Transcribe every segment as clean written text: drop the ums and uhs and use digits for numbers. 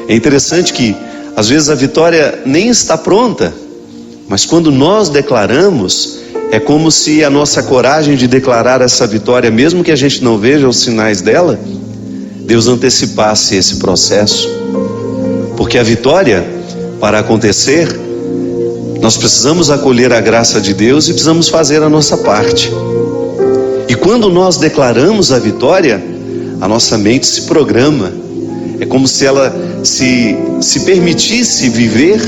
É interessante que às vezes a vitória nem está pronta, mas quando nós declaramos, é como se a nossa coragem de declarar essa vitória, mesmo que a gente não veja os sinais dela, Deus antecipasse esse processo. Porque a vitória, para acontecer, nós precisamos acolher a graça de Deus e precisamos fazer a nossa parte. E quando nós declaramos a vitória, a nossa mente se programa. É como se ela se permitisse viver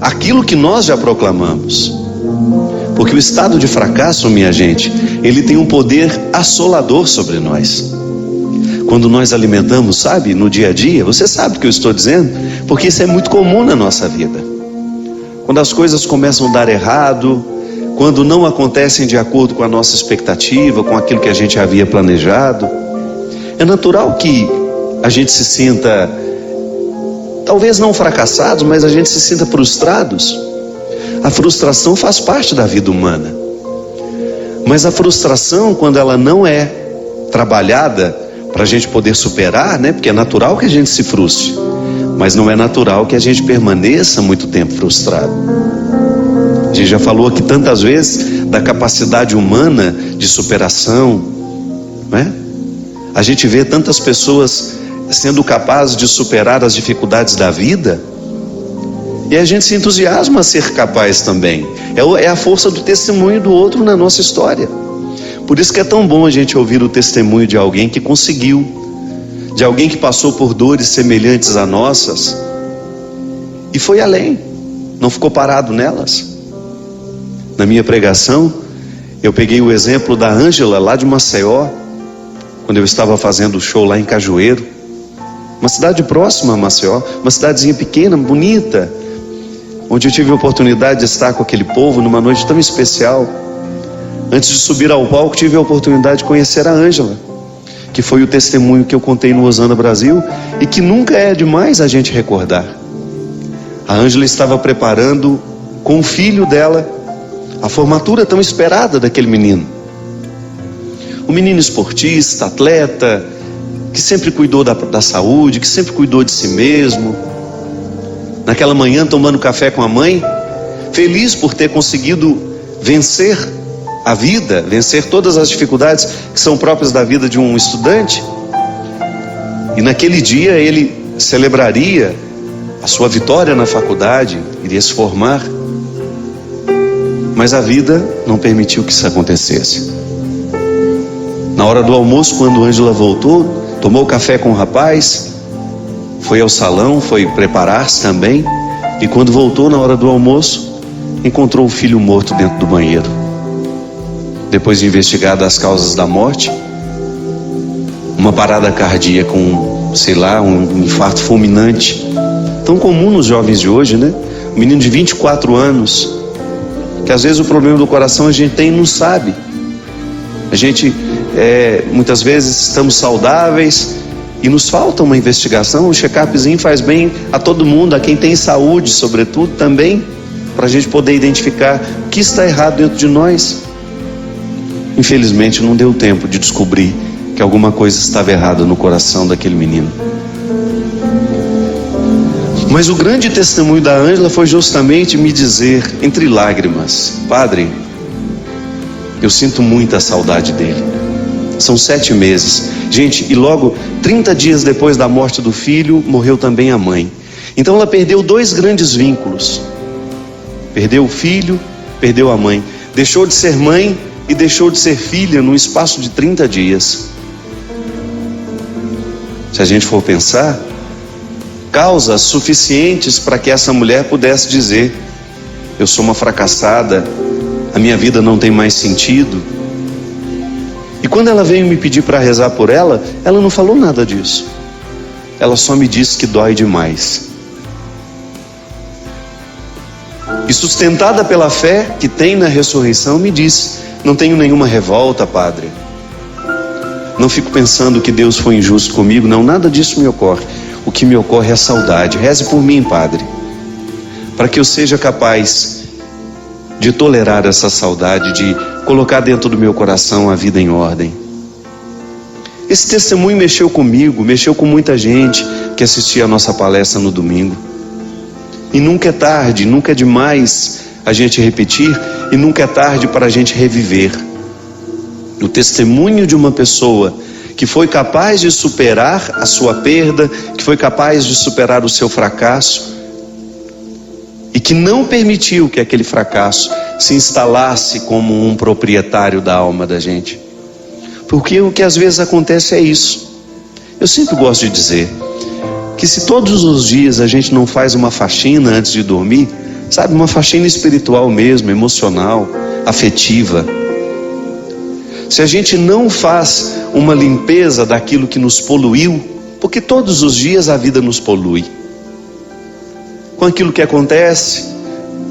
aquilo que nós já proclamamos. Porque o estado de fracasso, minha gente, ele tem um poder assolador sobre nós. Quando nós alimentamos, sabe, no dia a dia, você sabe o que eu estou dizendo? Porque isso é muito comum na nossa vida. Quando as coisas começam a dar errado, quando não acontecem de acordo com a nossa expectativa, com aquilo que a gente havia planejado, é natural que a gente se sinta, talvez não fracassados, mas a gente se sinta frustrados. A frustração faz parte da vida humana. Mas a frustração, quando ela não é trabalhada para a gente poder superar, né? Porque é natural que a gente se frustre, mas não é natural que a gente permaneça muito tempo frustrado. A gente já falou aqui tantas vezes da capacidade humana de superação, né? A gente vê tantas pessoas sendo capazes de superar as dificuldades da vida, e a gente se entusiasma a ser capaz também. É a força do testemunho do outro na nossa história. Por isso que é tão bom a gente ouvir o testemunho de alguém que conseguiu, de alguém que passou por dores semelhantes a nossas e foi além, não ficou parado nelas. Na minha pregação, eu peguei o exemplo da Ângela, lá de Maceió, quando eu estava fazendo o show lá em Cajueiro, uma cidade próxima a Maceió, uma cidadezinha pequena, bonita, onde eu tive a oportunidade de estar com aquele povo numa noite tão especial. Antes de subir ao palco, tive a oportunidade de conhecer a Ângela, que foi o testemunho que eu contei no Osana Brasil e que nunca é demais a gente recordar. A Ângela estava preparando com o filho dela a formatura tão esperada daquele menino. Um menino esportista, atleta, que sempre cuidou da saúde, que sempre cuidou de si mesmo. Naquela manhã, tomando café com a mãe, feliz por ter conseguido vencer a vida, vencer todas as dificuldades que são próprias da vida de um estudante. E naquele dia ele celebraria a sua vitória na faculdade, iria se formar. Mas a vida não permitiu que isso acontecesse. Na hora do almoço, quando Ângela voltou, tomou café com o rapaz, foi ao salão, foi preparar-se também, e quando voltou na hora do almoço, encontrou o filho morto dentro do banheiro. Depois de investigadas as causas da morte, uma parada cardíaca, um infarto fulminante, tão comum nos jovens de hoje, né? Um menino de 24 anos, que às vezes o problema do coração a gente tem e não sabe. A gente, muitas vezes estamos saudáveis e nos falta uma investigação. O check-upzinho faz bem a todo mundo, a quem tem saúde, sobretudo, também, para a gente poder identificar o que está errado dentro de nós. Infelizmente não deu tempo de descobrir que alguma coisa estava errada no coração daquele menino. Mas o grande testemunho da Ângela foi justamente me dizer, entre lágrimas: Padre, eu sinto muita saudade dele. São 7 meses. Gente, e logo 30 dias depois da morte do filho, morreu também a mãe. Então ela perdeu 2 grandes vínculos. Perdeu o filho, perdeu a mãe. Deixou de ser mãe e deixou de ser filha num espaço de 30 dias. Se a gente for pensar, causas suficientes para que essa mulher pudesse dizer: eu sou uma fracassada, a minha vida não tem mais sentido. E quando ela veio me pedir para rezar por ela, ela não falou nada disso. Ela só me disse que dói demais. E sustentada pela fé que tem na ressurreição, me disse: não tenho nenhuma revolta, Padre. Não fico pensando que Deus foi injusto comigo, não, nada disso me ocorre. O que me ocorre é a saudade. Reze por mim, Padre, para que eu seja capaz de tolerar essa saudade, de colocar dentro do meu coração a vida em ordem. Esse testemunho mexeu comigo, mexeu com muita gente que assistia a nossa palestra no domingo. E nunca é tarde, nunca é demais a gente repetir, e nunca é tarde para a gente reviver o testemunho de uma pessoa que foi capaz de superar a sua perda, que foi capaz de superar o seu fracasso, e que não permitiu que aquele fracasso se instalasse como um proprietário da alma da gente. Porque o que às vezes acontece é isso. Eu sempre gosto de dizer que se todos os dias a gente não faz uma faxina antes de dormir, sabe, uma faxina espiritual mesmo, emocional, afetiva, se a gente não faz uma limpeza daquilo que nos poluiu, porque todos os dias a vida nos polui, com aquilo que acontece,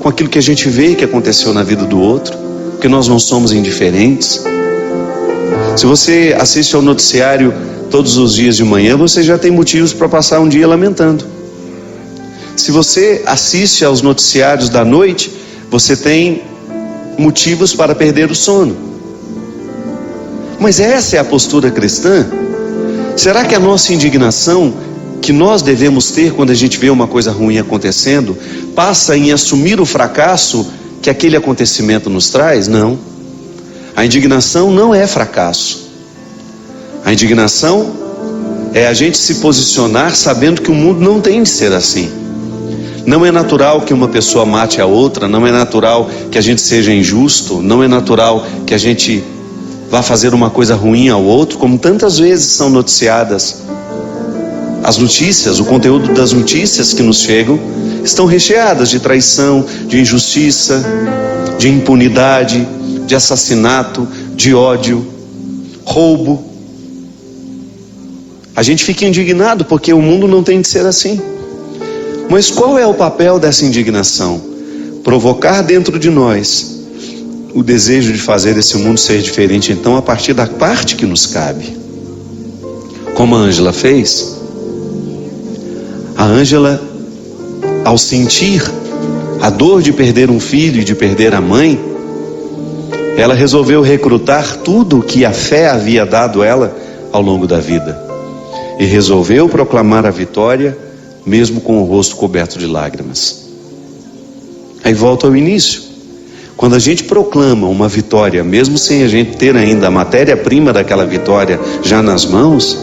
com aquilo que a gente vê que aconteceu na vida do outro, porque nós não somos indiferentes. Se você assiste ao noticiário todos os dias de manhã, você já tem motivos para passar um dia lamentando. Se você assiste aos noticiários da noite, você tem motivos para perder o sono. Mas essa é a postura cristã? Será que a nossa indignação que nós devemos ter quando a gente vê uma coisa ruim acontecendo passa em assumir o fracasso que aquele acontecimento nos traz? Não. A indignação não é fracasso. A indignação é a gente se posicionar sabendo que o mundo não tem de ser assim. Não é natural que uma pessoa mate a outra, não é natural que a gente seja injusto, não é natural que a gente vá fazer uma coisa ruim ao outro, como tantas vezes são noticiadas. As notícias, o conteúdo das notícias que nos chegam, estão recheadas de traição, de injustiça, de impunidade, de assassinato, de ódio, roubo. A gente fica indignado porque o mundo não tem de ser assim. Mas qual é o papel dessa indignação? Provocar dentro de nós o desejo de fazer esse mundo ser diferente, então, a partir da parte que nos cabe. Como a Ângela fez. A Ângela, ao sentir a dor de perder um filho e de perder a mãe, ela resolveu recrutar tudo que a fé havia dado ela ao longo da vida. E resolveu proclamar a vitória, mesmo com o rosto coberto de lágrimas. Aí volta ao início. Quando a gente proclama uma vitória, mesmo sem a gente ter ainda a matéria-prima daquela vitória já nas mãos,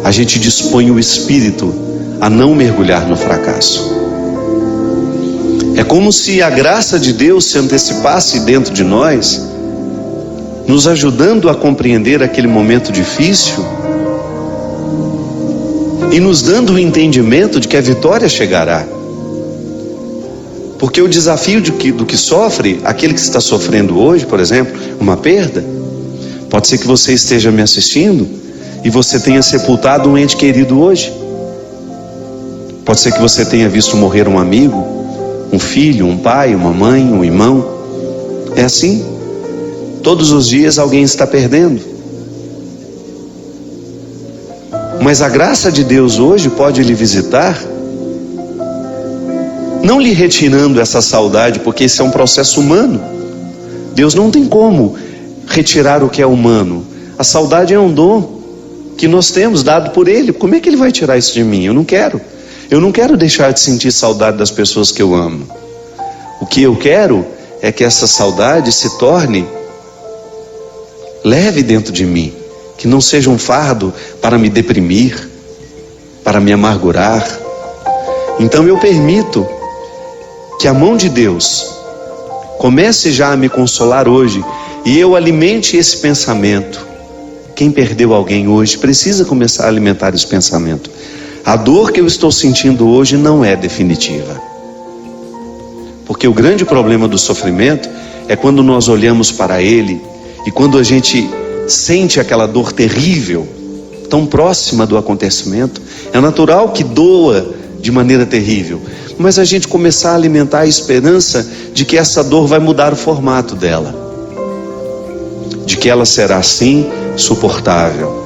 a gente dispõe o espírito a não mergulhar no fracasso. É como se a graça de Deus se antecipasse dentro de nós, nos ajudando a compreender aquele momento difícil e nos dando o entendimento de que a vitória chegará. Porque o desafio do que sofre, aquele que está sofrendo hoje, por exemplo, uma perda, pode ser que você esteja me assistindo e você tenha sepultado um ente querido hoje. Pode ser que você tenha visto morrer um amigo, um filho, um pai, uma mãe, um irmão. É assim. Todos os dias alguém está perdendo. Mas a graça de Deus hoje pode lhe visitar, não lhe retirando essa saudade, porque esse é um processo humano. Deus não tem como retirar o que é humano. A saudade é um dom que nós temos dado por Ele. Como é que Ele vai tirar isso de mim? Eu não quero. Eu não quero deixar de sentir saudade das pessoas que eu amo. O que eu quero é que essa saudade se torne leve dentro de mim, que não seja um fardo para me deprimir, para me amargurar. Então eu permito que a mão de Deus comece já a me consolar hoje, e eu alimente esse pensamento. Quem perdeu alguém hoje precisa começar a alimentar esse pensamento. A dor que eu estou sentindo hoje não é definitiva. Porque o grande problema do sofrimento é quando nós olhamos para ele e quando a gente sente aquela dor terrível, tão próxima do acontecimento, é natural que doa de maneira terrível, mas a gente começar a alimentar a esperança de que essa dor vai mudar o formato dela, de que ela será sim suportável.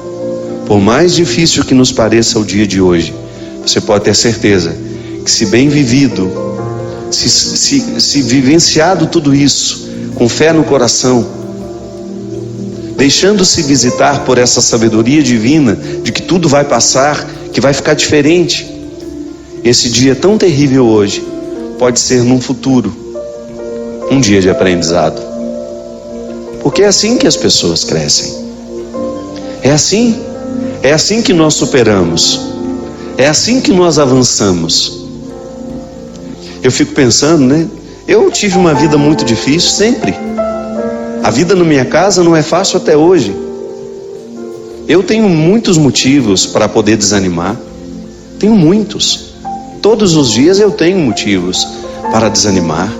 Por mais difícil que nos pareça o dia de hoje, você pode ter certeza que, se bem vivido, se vivenciado tudo isso com fé no coração, deixando-se visitar por essa sabedoria divina de que tudo vai passar, que vai ficar diferente. Esse dia tão terrível hoje pode ser num futuro um dia de aprendizado. Porque é assim que as pessoas crescem. É assim que nós superamos. É assim que nós avançamos. Eu fico pensando, né? Eu tive uma vida muito difícil sempre. A vida na minha casa não é fácil até hoje. Eu tenho muitos motivos para poder desanimar. Tenho muitos. Todos os dias eu tenho motivos para desanimar.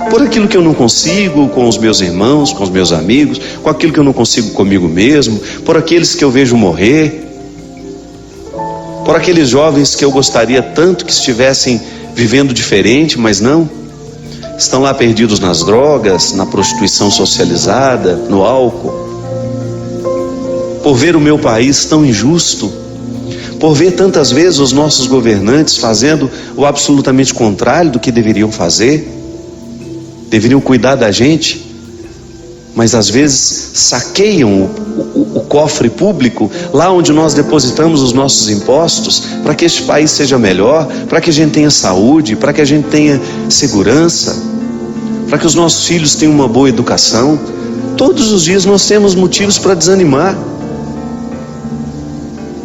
Por aquilo que eu não consigo com os meus irmãos, com os meus amigos, com aquilo que eu não consigo comigo mesmo, por aqueles que eu vejo morrer, por aqueles jovens que eu gostaria tanto que estivessem vivendo diferente, mas não. Estão lá perdidos nas drogas, na prostituição socializada, no álcool. Por ver o meu país tão injusto, por ver tantas vezes os nossos governantes fazendo o absolutamente contrário do que deveriam fazer. Deveriam cuidar da gente, mas às vezes saqueiam o cofre público, lá onde nós depositamos os nossos impostos, para que este país seja melhor, para que a gente tenha saúde, para que a gente tenha segurança, para que os nossos filhos tenham uma boa educação. Todos os dias nós temos motivos para desanimar.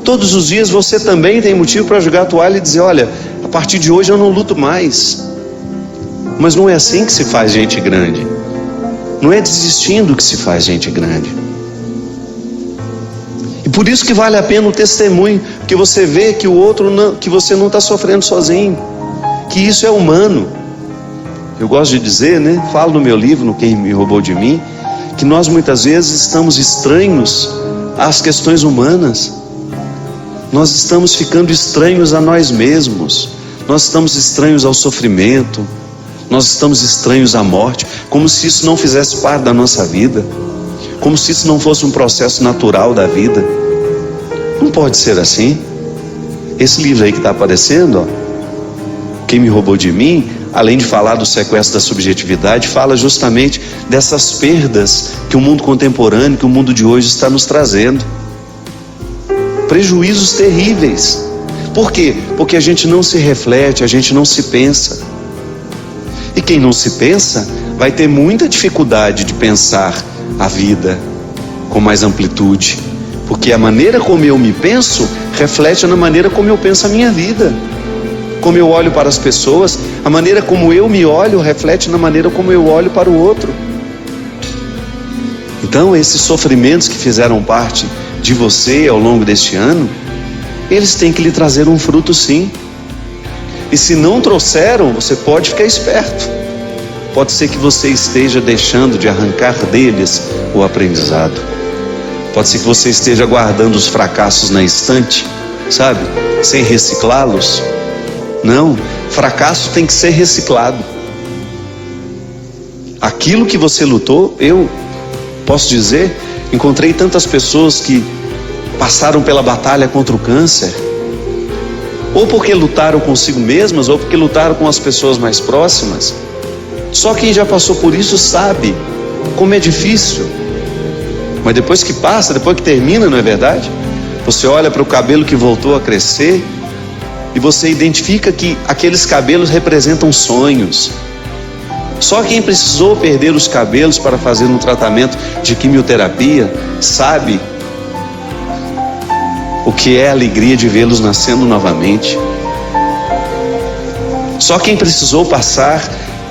Todos os dias você também tem motivo para jogar a toalha e dizer: olha, a partir de hoje eu não luto mais. Mas não é assim que se faz gente grande. Não é desistindo que se faz gente grande. E por isso que vale a pena o testemunho, porque você vê que o outro não, que você não está sofrendo sozinho, que isso é humano. Eu gosto de dizer, né? Falo no meu livro, no Quem Me Roubou de Mim, que nós muitas vezes estamos estranhos às questões humanas. Nós estamos ficando estranhos a nós mesmos. Nós estamos estranhos ao sofrimento. Nós estamos estranhos à morte, como se isso não fizesse parte da nossa vida, como se isso não fosse um processo natural da vida. Não pode ser assim. Esse livro aí que está aparecendo, ó, Quem Me Roubou de Mim, além de falar do sequestro da subjetividade, fala justamente dessas perdas que o mundo contemporâneo, que o mundo de hoje está nos trazendo. Prejuízos terríveis. Por quê? Porque a gente não se reflete, a gente não se pensa. E quem não se pensa vai ter muita dificuldade de pensar a vida com mais amplitude, porque a maneira como eu me penso reflete na maneira como eu penso a minha vida. Como eu olho para as pessoas, a maneira como eu me olho reflete na maneira como eu olho para o outro. Então, esses sofrimentos que fizeram parte de você ao longo deste ano, eles têm que lhe trazer um fruto, sim. E se não trouxeram, você pode ficar esperto. Pode ser que você esteja deixando de arrancar deles o aprendizado. Pode ser que você esteja guardando os fracassos na estante, sabe? Sem reciclá-los. Não, fracasso tem que ser reciclado. Aquilo que você lutou, eu posso dizer, encontrei tantas pessoas que passaram pela batalha contra o câncer, ou porque lutaram consigo mesmas, ou porque lutaram com as pessoas mais próximas. Só quem já passou por isso sabe como é difícil. Mas depois que passa, depois que termina, não é verdade? Você olha para o cabelo que voltou a crescer e você identifica que aqueles cabelos representam sonhos. Só quem precisou perder os cabelos para fazer um tratamento de quimioterapia sabe o que é a alegria de vê-los nascendo novamente. Só quem precisou passar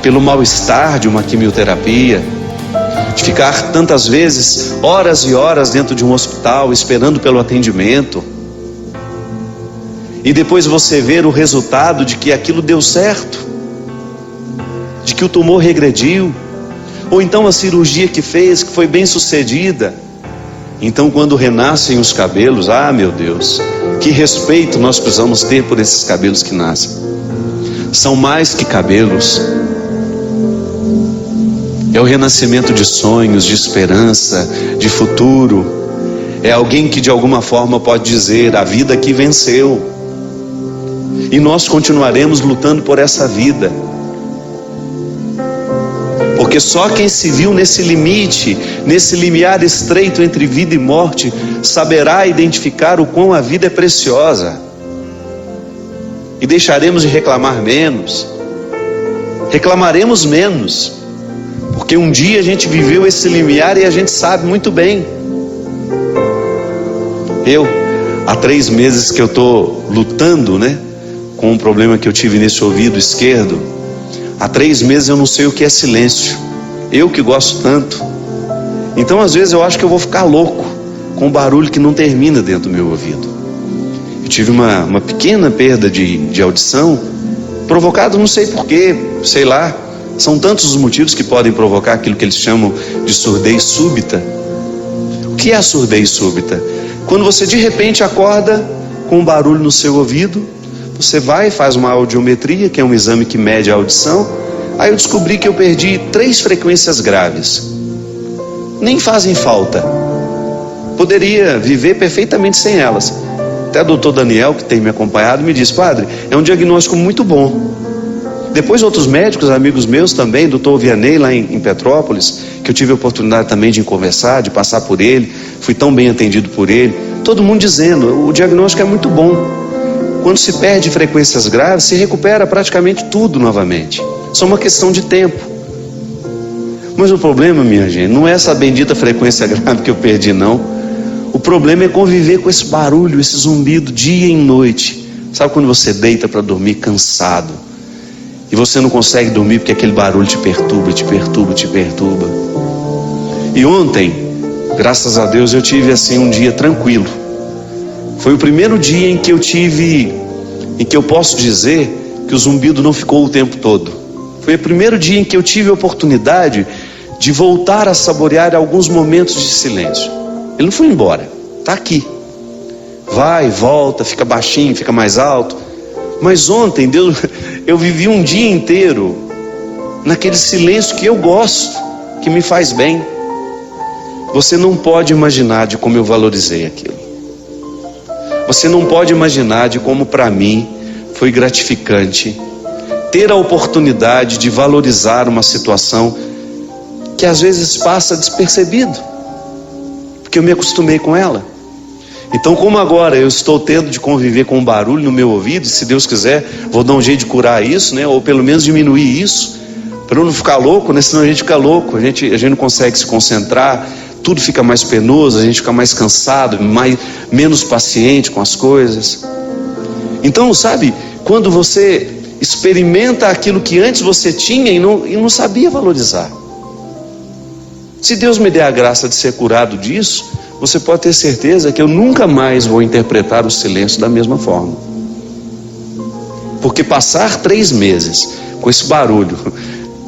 pelo mal-estar de uma quimioterapia, de ficar tantas vezes horas e horas dentro de um hospital esperando pelo atendimento, e depois você ver o resultado de que aquilo deu certo, de que o tumor regrediu, ou então a cirurgia que fez, que foi bem sucedida. Então, quando renascem os cabelos, meu Deus, que respeito nós precisamos ter por esses cabelos que nascem. São mais que cabelos. É o renascimento de sonhos, de esperança, de futuro. É alguém que de alguma forma pode dizer: a vida aqui venceu. E nós continuaremos lutando por essa vida. Porque só quem se viu nesse limite, nesse limiar estreito entre vida e morte, saberá identificar o quão a vida é preciosa. E deixaremos de reclamar menos, reclamaremos menos, porque um dia a gente viveu esse limiar e a gente sabe muito bem. Há 3 meses que eu estou lutando, com um problema que eu tive nesse ouvido esquerdo. Há 3 meses eu não sei o que é silêncio. Eu que gosto tanto. Então às vezes eu acho que eu vou ficar louco com um barulho que não termina dentro do meu ouvido. Eu tive uma pequena perda de audição, provocado não sei porquê, sei lá. São tantos os motivos que podem provocar aquilo que eles chamam de surdez súbita. O que é a surdez súbita? Quando você de repente acorda com um barulho no seu ouvido, você vai e faz uma audiometria, que é um exame que mede a audição. Aí eu descobri que eu perdi 3 frequências graves. Nem fazem falta. Poderia viver perfeitamente sem elas. Até o doutor Daniel, que tem me acompanhado, me disse: padre, é um diagnóstico muito bom. Depois outros médicos, amigos meus também, doutor Vianney lá em Petrópolis, que eu tive a oportunidade também de conversar, de passar por ele, fui tão bem atendido por ele, todo mundo dizendo, o diagnóstico é muito bom. Quando se perde frequências graves, se recupera praticamente tudo novamente. Só uma questão de tempo. Mas o problema, minha gente, não é essa bendita frequência grave que eu perdi, não. O problema é conviver com esse barulho, esse zumbido dia e noite. Sabe quando você deita para dormir cansado e você não consegue dormir porque aquele barulho te perturba, te perturba, te perturba? E ontem, graças a Deus, eu tive assim um dia tranquilo. Foi o primeiro dia em que eu posso dizer que o zumbido não ficou o tempo todo. Foi o primeiro dia em que eu tive a oportunidade de voltar a saborear alguns momentos de silêncio. Ele não foi embora, está aqui. Vai, volta, fica baixinho, fica mais alto. Mas ontem, eu vivi um dia inteiro naquele silêncio que eu gosto, que me faz bem. Você não pode imaginar de como eu valorizei aquilo. Você não pode imaginar de como para mim foi gratificante ter a oportunidade de valorizar uma situação que às vezes passa despercebido, porque eu me acostumei com ela. Então, como agora eu estou tendo de conviver com um barulho no meu ouvido, se Deus quiser, vou dar um jeito de curar isso, ou pelo menos diminuir isso, para eu não ficar louco, senão a gente fica louco, a gente não consegue se concentrar, tudo fica mais penoso, a gente fica mais cansado, menos paciente com as coisas. Então, sabe, quando você experimenta aquilo que antes você tinha e não sabia valorizar. Se Deus me der a graça de ser curado disso, você pode ter certeza que eu nunca mais vou interpretar o silêncio da mesma forma. Porque passar 3 meses com esse barulho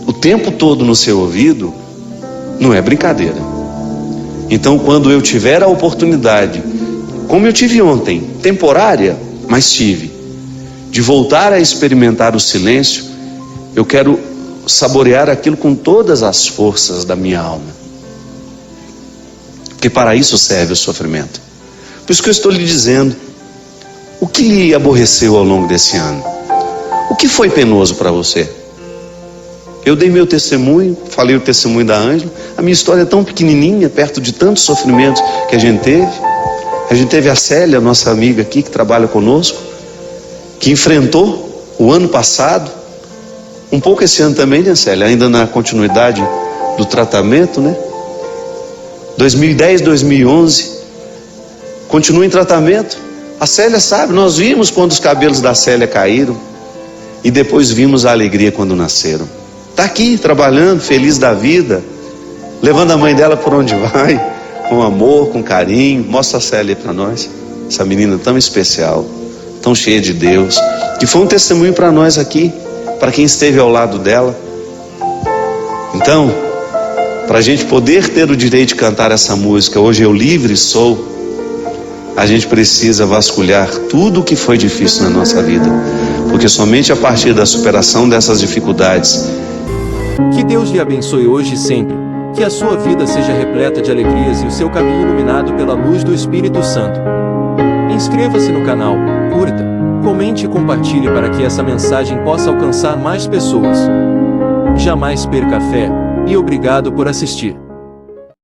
o tempo todo no seu ouvido não é brincadeira. Então, quando eu tiver a oportunidade, como eu tive ontem, temporária, mas tive, de voltar a experimentar o silêncio, eu quero saborear aquilo com todas as forças da minha alma. Porque para isso serve o sofrimento. Por isso que eu estou lhe dizendo, o que lhe aborreceu ao longo desse ano? O que foi penoso para você? Eu dei meu testemunho, falei o testemunho da Ângela. A minha história é tão pequenininha, perto de tantos sofrimentos que a gente teve. A gente teve a Célia, nossa amiga aqui, que trabalha conosco, que enfrentou o ano passado, um pouco esse ano também, né, Célia? Ainda na continuidade do tratamento, 2010, 2011, continua em tratamento. A Célia sabe, nós vimos quando os cabelos da Célia caíram e depois vimos a alegria quando nasceram. Está aqui trabalhando, feliz da vida, levando a mãe dela por onde vai, com amor, com carinho. Mostra a Célia para nós, essa menina tão especial, tão cheia de Deus, que foi um testemunho para nós aqui, para quem esteve ao lado dela. Então, para a gente poder ter o direito de cantar essa música, Hoje Eu Livre Sou, a gente precisa vasculhar tudo o que foi difícil na nossa vida, porque somente a partir da superação dessas dificuldades. Que Deus lhe abençoe hoje e sempre, que a sua vida seja repleta de alegrias e o seu caminho iluminado pela luz do Espírito Santo. Inscreva-se no canal, curta, comente e compartilhe para que essa mensagem possa alcançar mais pessoas. Jamais perca a fé. E obrigado por assistir.